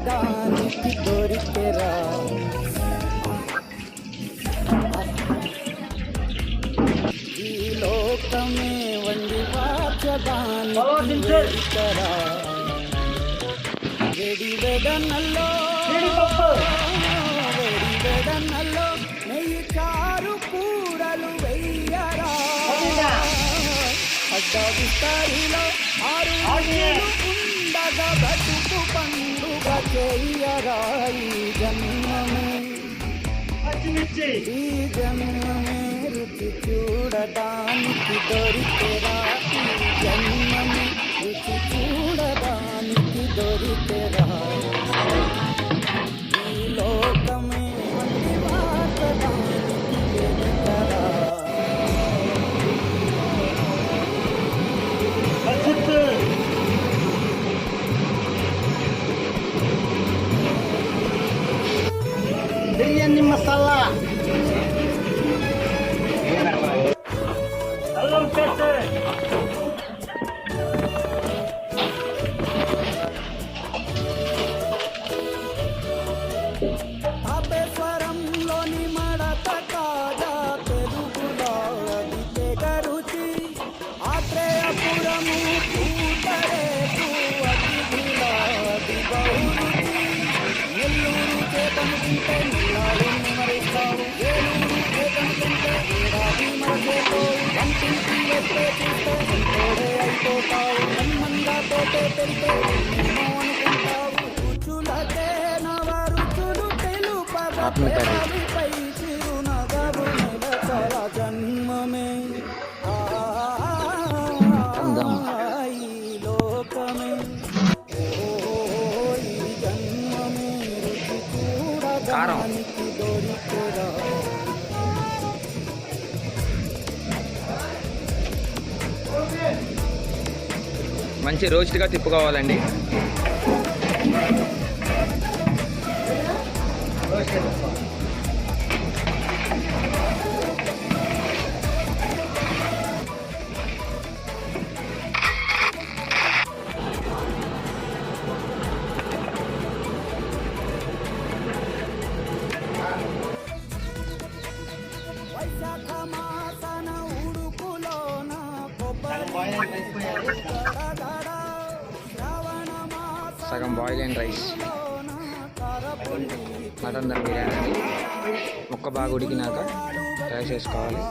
చూడడానికి దొరికెరా ఈ లోకమే వండి వాచడానికి దొరికెరా వెడి వెడనల్లో నెయ్యి చారు కూరలు వెయ్యరా అడ్డ విస్తారిలో ఆరు ఉండగా బతుకు పండుగ చెయ్యరా ఈ జన్మమే రుచి చూడడానికి దొరికెరా ఈ జన్మమే రుచి చూడడానికి దొరికెరా ఈ లోకమే వండి వాచడానికి వెనుకరా బిర్యానీ మసాలా అల్లం పేస్ట్ అపేశ్వరంలోని మడత కాదా తెలుగులో అది తెగ రుచి ఆత్రేయపురము పూతరేకు అతిథిలో అది బహురుచి నెల్లూరు చేతను తింటే నిల్లాడు నిమరిస్తావు ఏలూరు చేతను తింటే ఏడాది మరచేతో వంటింటి వస్తే చూస్తే ఎంతోడే అయిపోతావు బ్రహ్మంగా తోటే పెడితే ఏమో అనుకుంటావు రుచులకే నవ రుచులు తెలుపగపై చిరునగరు నిలకల జన్మమే ఈ లోకమే ఈ జన్మమే రుచి చూడడానికి దొరికెరా మంచి రోస్ట్గా తిప్పుకోవాలండి. వైశాఖ మాసన ఉడుకులోన కొబ్బరి సగం boil and rice mutton dum biryani అండి. ముక్క బాగా ఉడికినాక రైస్ వేసుకోవాలి.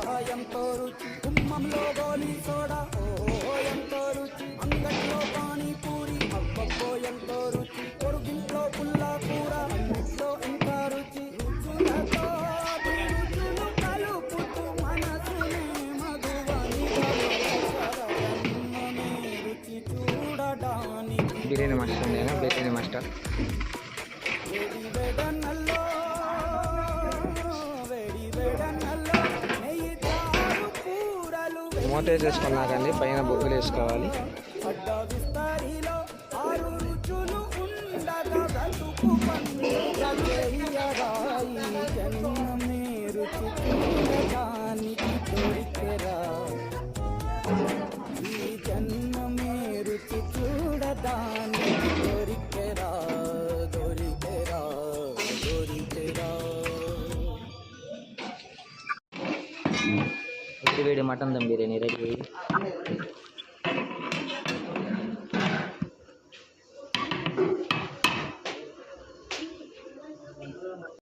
బిర్యానీ మాస్టర్ నేను బిర్యానీ మాస్టర్ మూత వేసేసుకున్నాకండి పైన బొగ్గులు వేసుకోవాలి. రుచి చూడడానికి దొరికెరా దొరికెరా దొరికెరా వేడి మటన్ దమ్ బిర్యానీ రెడీ.